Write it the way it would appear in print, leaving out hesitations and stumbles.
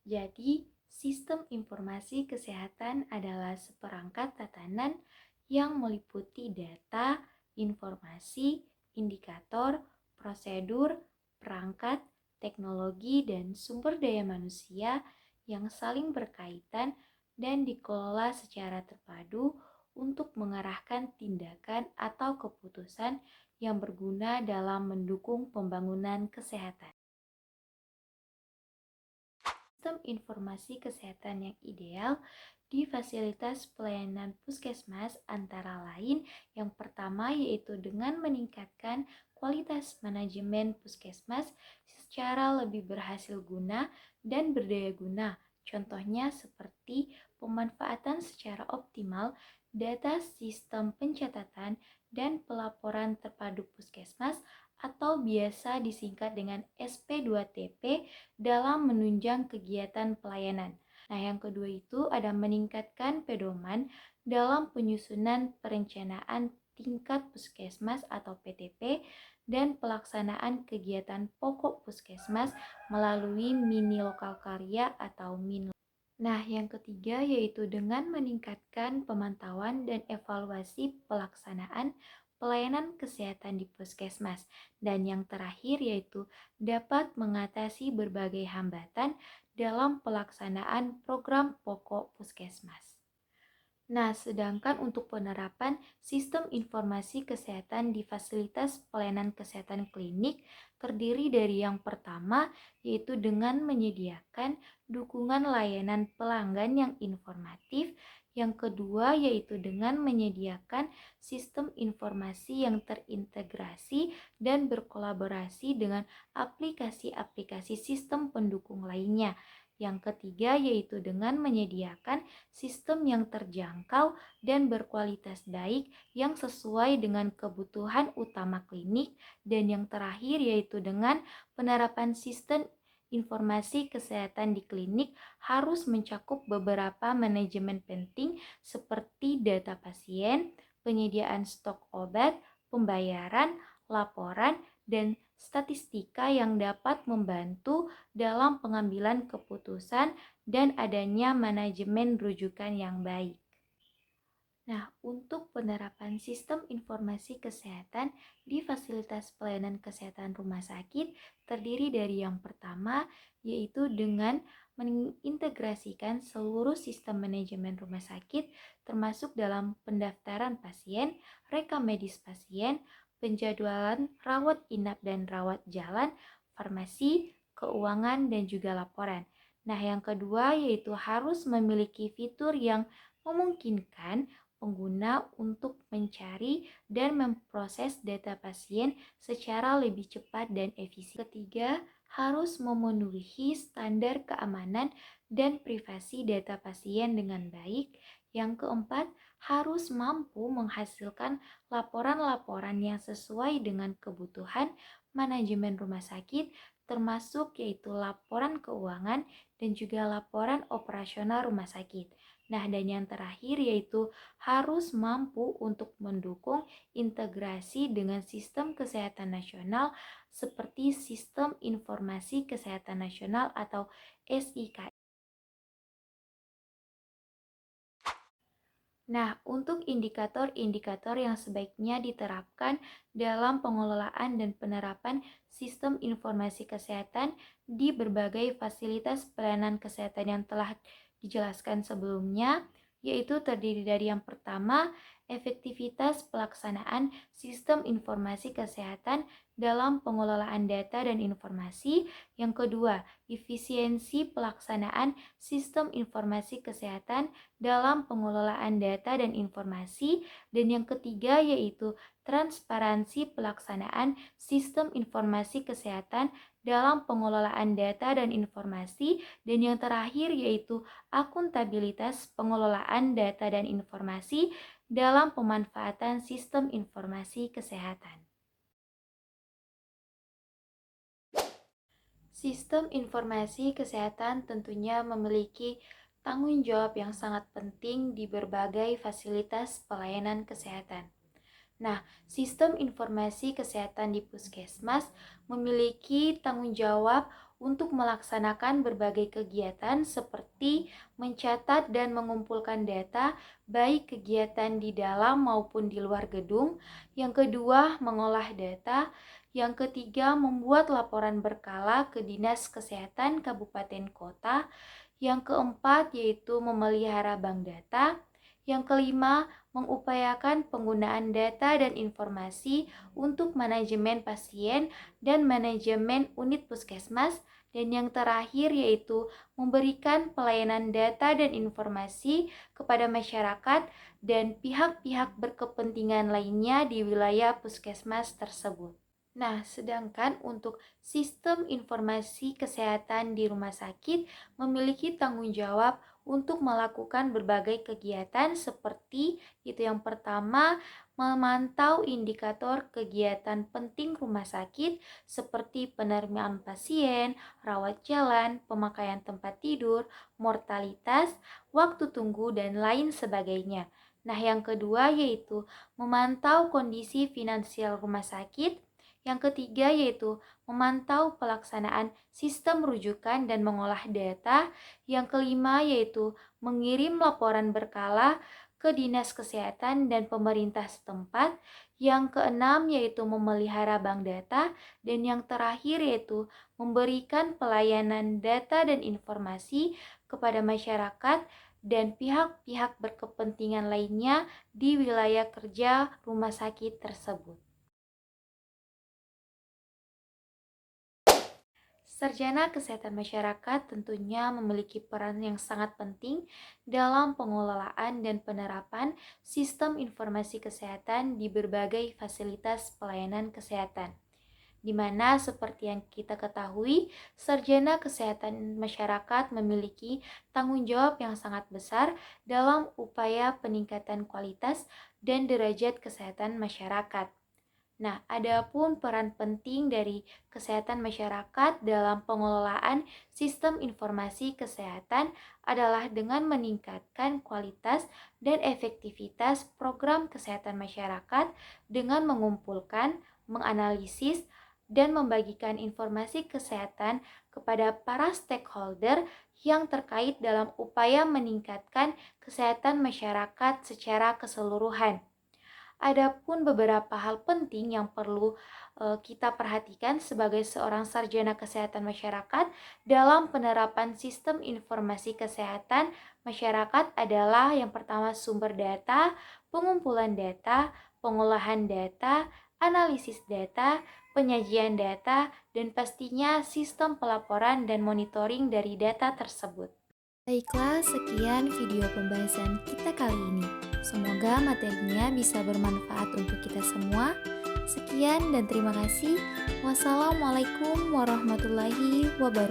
Jadi, sistem informasi kesehatan adalah seperangkat tatanan yang meliputi data, informasi, indikator, prosedur, perangkat, teknologi, dan sumber daya manusia yang saling berkaitan dan dikelola secara terpadu untuk mengarahkan tindakan atau keputusan yang berguna dalam mendukung pembangunan kesehatan. Sistem informasi kesehatan yang ideal di fasilitas pelayanan puskesmas antara lain yang pertama yaitu dengan meningkatkan kualitas manajemen puskesmas secara lebih berhasil guna dan berdaya guna. Contohnya seperti pemanfaatan secara optimal data sistem pencatatan dan pelaporan terpadu puskesmas atau biasa disingkat dengan SP2TP dalam menunjang kegiatan pelayanan. Nah, yang kedua itu ada meningkatkan pedoman dalam penyusunan perencanaan tingkat puskesmas atau PTP dan pelaksanaan kegiatan pokok puskesmas melalui mini lokal karya atau MIN. Nah, yang ketiga yaitu dengan meningkatkan pemantauan dan evaluasi pelaksanaan pelayanan kesehatan di puskesmas. Dan yang terakhir yaitu dapat mengatasi berbagai hambatan dalam pelaksanaan program pokok puskesmas. Nah, sedangkan untuk penerapan sistem informasi kesehatan di fasilitas pelayanan kesehatan klinik terdiri dari yang pertama yaitu dengan menyediakan dukungan layanan pelanggan yang informatif, yang kedua yaitu dengan menyediakan sistem informasi yang terintegrasi dan berkolaborasi dengan aplikasi-aplikasi sistem pendukung lainnya. Yang ketiga yaitu dengan menyediakan sistem yang terjangkau dan berkualitas baik yang sesuai dengan kebutuhan utama klinik. Dan yang terakhir yaitu dengan penerapan sistem informasi kesehatan di klinik harus mencakup beberapa manajemen penting seperti data pasien, penyediaan stok obat, pembayaran, laporan, dan statistika yang dapat membantu dalam pengambilan keputusan dan adanya manajemen rujukan yang baik. Nah, untuk penerapan sistem informasi kesehatan di fasilitas pelayanan kesehatan rumah sakit terdiri dari yang pertama yaitu dengan mengintegrasikan seluruh sistem manajemen rumah sakit termasuk dalam pendaftaran pasien, rekam medis pasien, penjadwalan rawat inap dan rawat jalan, farmasi, keuangan, dan juga laporan. Nah, yang kedua yaitu harus memiliki fitur yang memungkinkan pengguna untuk mencari dan memproses data pasien secara lebih cepat dan efisien. Ketiga, harus memenuhi standar keamanan dan privasi data pasien dengan baik. Yang keempat, harus mampu menghasilkan laporan-laporan yang sesuai dengan kebutuhan manajemen rumah sakit, termasuk yaitu laporan keuangan dan juga laporan operasional rumah sakit. Nah, dan yang terakhir yaitu harus mampu untuk mendukung integrasi dengan sistem kesehatan nasional seperti Sistem Informasi Kesehatan Nasional atau SIK. Nah, untuk indikator-indikator yang sebaiknya diterapkan dalam pengelolaan dan penerapan sistem informasi kesehatan di berbagai fasilitas pelayanan kesehatan yang telah dijelaskan sebelumnya, yaitu terdiri dari yang pertama, efektivitas pelaksanaan sistem informasi kesehatan dalam pengelolaan data dan informasi. Yang kedua, efisiensi pelaksanaan sistem informasi kesehatan dalam pengelolaan data dan informasi. Dan yang ketiga yaitu transparansi pelaksanaan sistem informasi kesehatan dalam pengelolaan data dan informasi. Dan yang terakhir yaitu akuntabilitas pengelolaan data dan informasi dalam pemanfaatan sistem informasi kesehatan. Sistem informasi kesehatan tentunya memiliki tanggung jawab yang sangat penting di berbagai fasilitas pelayanan kesehatan. Nah, sistem informasi kesehatan di puskesmas memiliki tanggung jawab untuk melaksanakan berbagai kegiatan seperti mencatat dan mengumpulkan data, baik kegiatan di dalam maupun di luar gedung. Yang kedua, mengolah data. Yang ketiga, membuat laporan berkala ke Dinas Kesehatan Kabupaten Kota. Yang keempat yaitu memelihara bank data. Yang kelima, mengupayakan penggunaan data dan informasi untuk manajemen pasien dan manajemen unit puskesmas. Dan yang terakhir yaitu memberikan pelayanan data dan informasi kepada masyarakat dan pihak-pihak berkepentingan lainnya di wilayah puskesmas tersebut. Nah, sedangkan untuk sistem informasi kesehatan di rumah sakit memiliki tanggung jawab untuk melakukan berbagai kegiatan seperti itu. Yang pertama, memantau indikator kegiatan penting rumah sakit seperti penerimaan pasien, rawat jalan, pemakaian tempat tidur, mortalitas, waktu tunggu, dan lain sebagainya. Nah, yang kedua yaitu memantau kondisi finansial rumah sakit. Yang ketiga yaitu memantau pelaksanaan sistem rujukan dan mengolah data. Yang kelima yaitu mengirim laporan berkala ke Dinas Kesehatan dan pemerintah setempat. Yang keenam yaitu memelihara bank data. Dan yang terakhir yaitu memberikan pelayanan data dan informasi kepada masyarakat dan pihak-pihak berkepentingan lainnya di wilayah kerja rumah sakit tersebut. Sarjana Kesehatan Masyarakat tentunya memiliki peran yang sangat penting dalam pengelolaan dan penerapan sistem informasi kesehatan di berbagai fasilitas pelayanan kesehatan. Di mana seperti yang kita ketahui, sarjana kesehatan masyarakat memiliki tanggung jawab yang sangat besar dalam upaya peningkatan kualitas dan derajat kesehatan masyarakat. Nah, adapun peran penting dari kesehatan masyarakat dalam pengelolaan sistem informasi kesehatan adalah dengan meningkatkan kualitas dan efektivitas program kesehatan masyarakat dengan mengumpulkan, menganalisis, dan membagikan informasi kesehatan kepada para stakeholder yang terkait dalam upaya meningkatkan kesehatan masyarakat secara keseluruhan. Adapun beberapa hal penting yang perlu kita perhatikan sebagai seorang sarjana kesehatan masyarakat dalam penerapan sistem informasi kesehatan masyarakat adalah yang pertama sumber data, pengumpulan data, pengolahan data, analisis data, penyajian data, dan pastinya sistem pelaporan dan monitoring dari data tersebut. Baiklah, sekian video pembahasan kita kali ini. Semoga materinya bisa bermanfaat untuk kita semua. Sekian dan terima kasih. Wassalamualaikum warahmatullahi wabarakatuh.